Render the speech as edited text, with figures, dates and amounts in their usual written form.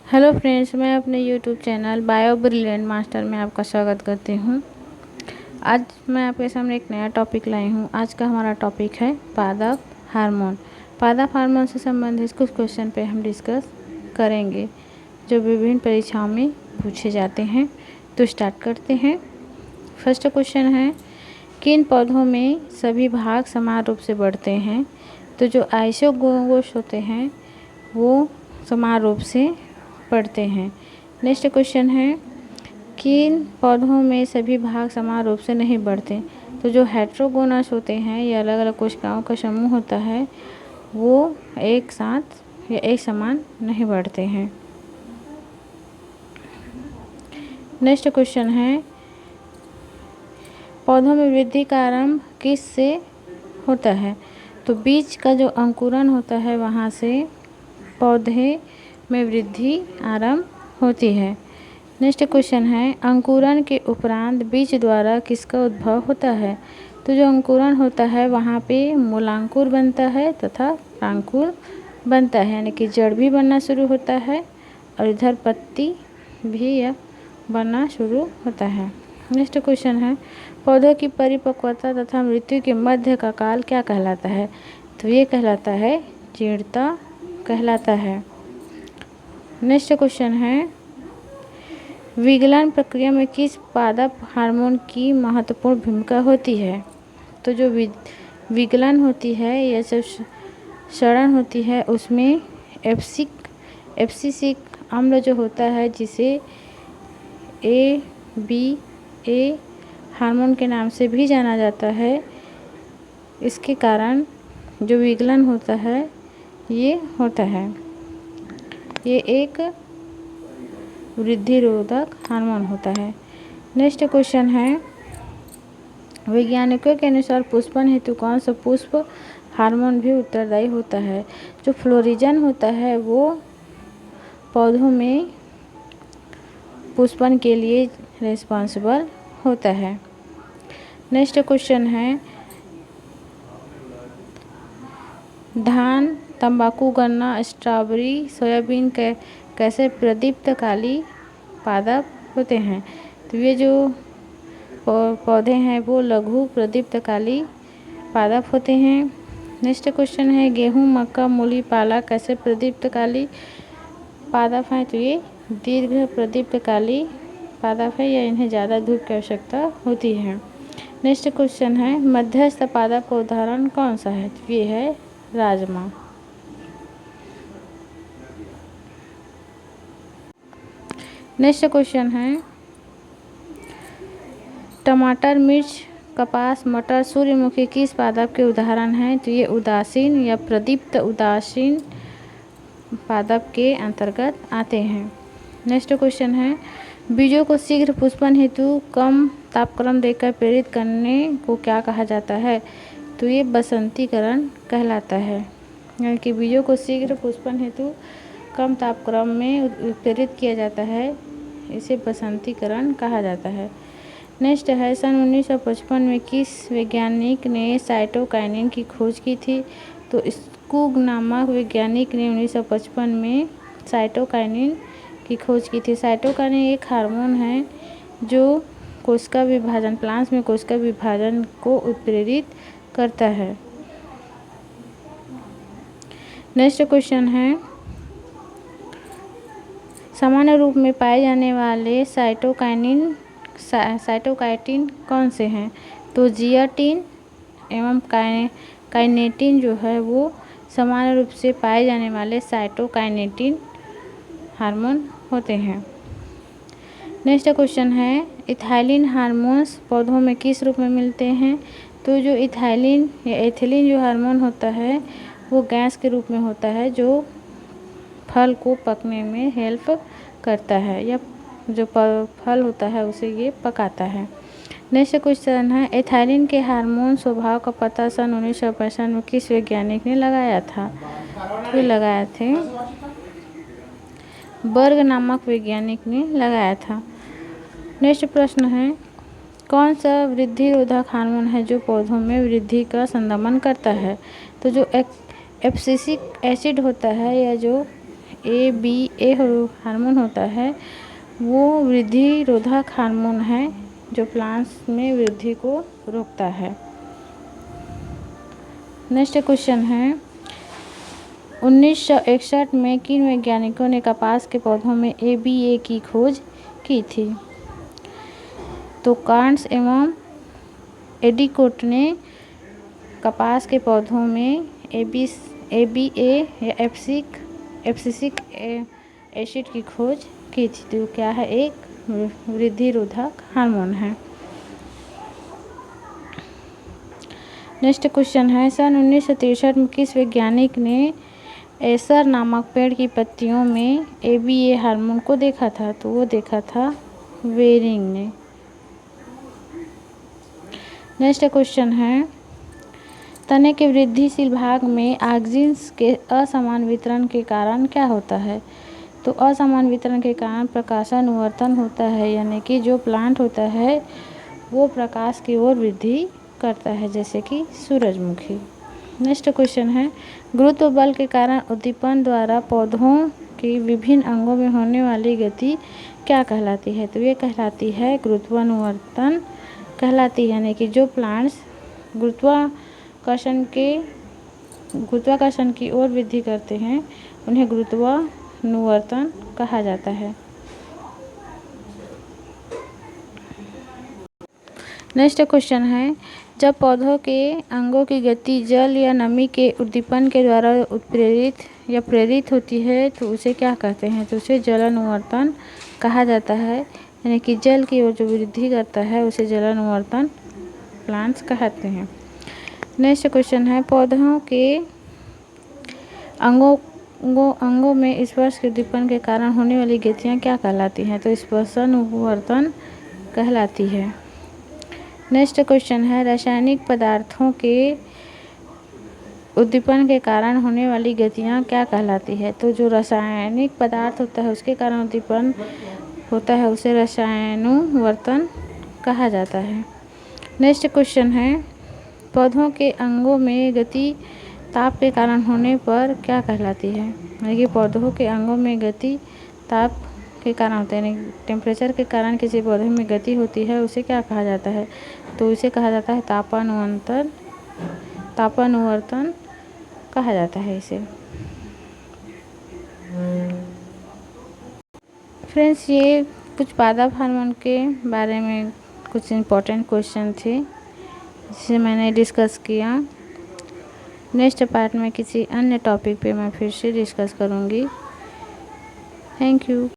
Hello friends, मैं अपने YouTube channel bio brilliant master में आपका स्वागत करती हूँ। आज मैं आपके सामने एक नया टॉपिक लाई हूँ। आज का हमारा टॉपिक है पादप हार्मोन। पादप हार्मोन से संबंधित कुछ क्वेश्चन पे हम डिस्कस करेंगे जो विभिन्न परीक्षाओं में पूछे जाते हैं। तो स्टार्ट करते हैं। फर्स्ट क्वेश्चन है, किन पौधों में सभी भाग समान रूप से बढ़ते हैं? तो जो आइसोगोनोस होते हैं वो समान रूप से पढ़ते हैं। नेक्स्ट क्वेश्चन है, किन पौधों में सभी भाग समान रूप से नहीं बढ़ते? तो जो हेट्रोगोनस होते हैं, ये अलग अलग कोशिकाओं का समूह होता है, वो एक साथ या एक समान नहीं बढ़ते हैं। नेक्स्ट क्वेश्चन है, पौधों में वृद्धि का आरंभ किस से होता है? तो बीज का जो अंकुरन होता है वहाँ से पौधे में वृद्धि आरंभ होती है। नेक्स्ट क्वेश्चन है, अंकुरन के उपरांत बीज द्वारा किसका उद्भव होता है? तो जो अंकुरन होता है वहाँ पे मूलांकुर बनता है तथा प्रांकुर बनता है, यानी कि जड़ भी बनना शुरू होता है और इधर पत्ती भी यह बनना शुरू होता है। नेक्स्ट क्वेश्चन है, पौधों की परिपक्वता तथा मृत्यु के मध्य का काल क्या कहलाता है? तो ये कहलाता है जीर्णता कहलाता है। नेक्स्ट क्वेश्चन है, विगलन प्रक्रिया में किस पादप हार्मोन की महत्वपूर्ण भूमिका होती है? तो जो विगलन होती है या जो क्षरण होती है उसमें एब्सिसिक अम्ल जो होता है, जिसे ABA हार्मोन के नाम से भी जाना जाता है, इसके कारण जो विगलन होता है ये होता है। ये एक वृद्धिरोधक हार्मोन होता है। नेक्स्ट क्वेश्चन है, वैज्ञानिकों के अनुसार पुष्पन हेतु कौन सा पुष्प हार्मोन भी उत्तरदायी होता है? जो फ्लोरिजन होता है वो पौधों में पुष्पन के लिए रिस्पॉन्सिबल होता है। नेक्स्ट क्वेश्चन है, धान, तंबाकू, गन्ना, स्ट्रॉबेरी, सोयाबीन के कैसे प्रदीप्तकाली पादप होते हैं? तो ये जो पौधे हैं वो लघु प्रदीप्तकाली पादप होते हैं। नेक्स्ट क्वेश्चन है, गेहूं, मक्का, मूली, पालक कैसे प्रदीप्तकाली पादप हैं? तो ये दीर्घ प्रदीप्तकाली पादप है या इन्हें ज़्यादा धूप की आवश्यकता होती है। नेक्स्ट क्वेश्चन है, मध्यस्थ पादप का उदाहरण कौन सा है? तो ये है राजमा। नेक्स्ट क्वेश्चन है, टमाटर, मिर्च, कपास, मटर, सूर्यमुखी किस पादप के उदाहरण हैं? तो ये उदासीन या प्रदीप्त उदासीन पादप के अंतर्गत आते हैं। नेक्स्ट क्वेश्चन है, बीजों को शीघ्र पुष्पन हेतु कम तापक्रम देकर प्रेरित करने को क्या कहा जाता है? तो ये बसंतीकरण कहलाता है, यानी कि बीजों को शीघ्र पुष्पन हेतु कम तापक्रम में प्रेरित किया जाता है, इसे बसंतीकरण कहा जाता है। नेक्स्ट है, सन 1955 में किस वैज्ञानिक ने साइटोकाइनिन की खोज की थी? तो स्कूग नामक वैज्ञानिक ने 1955 में साइटोकाइनिन की खोज की थी। साइटोकाइनिन एक हार्मोन है जो कोशिका विभाजन, प्लांट्स में कोशिका विभाजन को उत्प्रेरित करता है। नेक्स्ट क्वेश्चन है, सामान्य रूप में पाए जाने वाले साइटोकाइटिन कौन से हैं? तो जियाटिन एवं काइनेटिन जो है वो सामान्य रूप से पाए जाने वाले साइटोकाइनेटिन हार्मोन होते हैं। नेक्स्ट क्वेश्चन है, इथाइलिन हार्मोन्स पौधों में किस रूप में मिलते हैं? तो जो इथाइलिन या एथिलीन जो हार्मोन होता है वो गैस के रूप में होता है जो फल को पकने में हेल्प करता है, या जो फल होता है उसे ये पकाता है। नेक्स्ट क्वेश्चन है, एथाइलिन के हार्मोन स्वभाव का पता सन 1965 में किस वैज्ञानिक ने लगाया था? तो लगाए थे बर्ग नामक वैज्ञानिक ने लगाया था। नेक्स्ट प्रश्न है, कौन सा वृद्धिरोधक हार्मोन है जो पौधों में वृद्धि का संदमन करता है? तो जो एब्सिसिक एसिड होता है या जो ABA हार्मोन होता है वो वृद्धि रोधक हार्मोन है जो प्लांट्स में वृद्धि को रोकता है। नेक्स्ट क्वेश्चन है 1961 में किन वैज्ञानिकों ने कपास के पौधों में ABA की खोज की थी? तो कार्न्स एवं एडिकोट ने कपास के पौधों में ABA या एब्सिसिक एसिड की खोज की थी। तो क्या है? एक वृद्धि रोधक हार्मोन है। नेक्स्ट क्वेश्चन है सन 1963 में किस वैज्ञानिक ने एसर नामक पेड़ की पत्तियों में ABA हार्मोन को देखा था? तो वो देखा था वेरिंग ने। नेक्स्ट क्वेश्चन है तने के वृद्धिशील भाग में ऑक्सीन्स के असमान वितरण के कारण क्या होता है? तो असमान वितरण के कारण प्रकाशानुवर्तन होता है, यानी कि जो प्लांट होता है वो प्रकाश की ओर वृद्धि करता है, जैसे कि सूरजमुखी। नेक्स्ट क्वेश्चन है गुरुत्व बल के कारण उद्दीपन द्वारा पौधों की विभिन्न अंगों में होने वाली गति क्या कहलाती है? तो ये कहलाती है गुरुत्वानुवर्तन कहलाती है, यानी कि जो प्लांट्स गुरुत्वाकर्षण की ओर वृद्धि करते हैं उन्हें गुरुत्वानुवर्तन कहा जाता है। नेक्स्ट क्वेश्चन है जब पौधों के अंगों की गति जल या नमी के उद्दीपन के द्वारा उत्प्रेरित या प्रेरित होती है तो उसे क्या कहते हैं? तो उसे जलानुवर्तन कहा जाता है, यानी कि जल की ओर जो वृद्धि करता है उसे जलानुवर्तन प्लांट्स कहते हैं। नेक्स्ट क्वेश्चन है पौधों के अंगों में स्पर्श के उद्दीपन के कारण होने वाली गतियाँ क्या कहलाती हैं? तो स्पर्शानुवर्तन कहलाती है। नेक्स्ट क्वेश्चन है रासायनिक पदार्थों के उद्दीपन के कारण होने वाली गतियाँ क्या कहलाती है? तो जो रासायनिक पदार्थ होता है उसके कारण उद्दीपन होता है उसे रसायनुवर्तन कहा जाता है। नेक्स्ट क्वेश्चन है पौधों के अंगों में गति ताप के कारण होने पर क्या कहलाती है? यानी कि पौधों के अंगों में गति ताप के कारण होता है, यानी टेम्परेचर के कारण किसी पौधे में गति होती है उसे क्या कहा जाता है? तो उसे कहा जाता है तापानुवर्तन कहा जाता है इसे। फ्रेंड्स ये कुछ पादप हार्मोन के बारे में कुछ इम्पोर्टेंट क्वेश्चन थे जिसे मैंने डिस्कस किया। नेक्स्ट पार्ट में किसी अन्य टॉपिक पे मैं फिर से डिस्कस करूँगी। Thank you.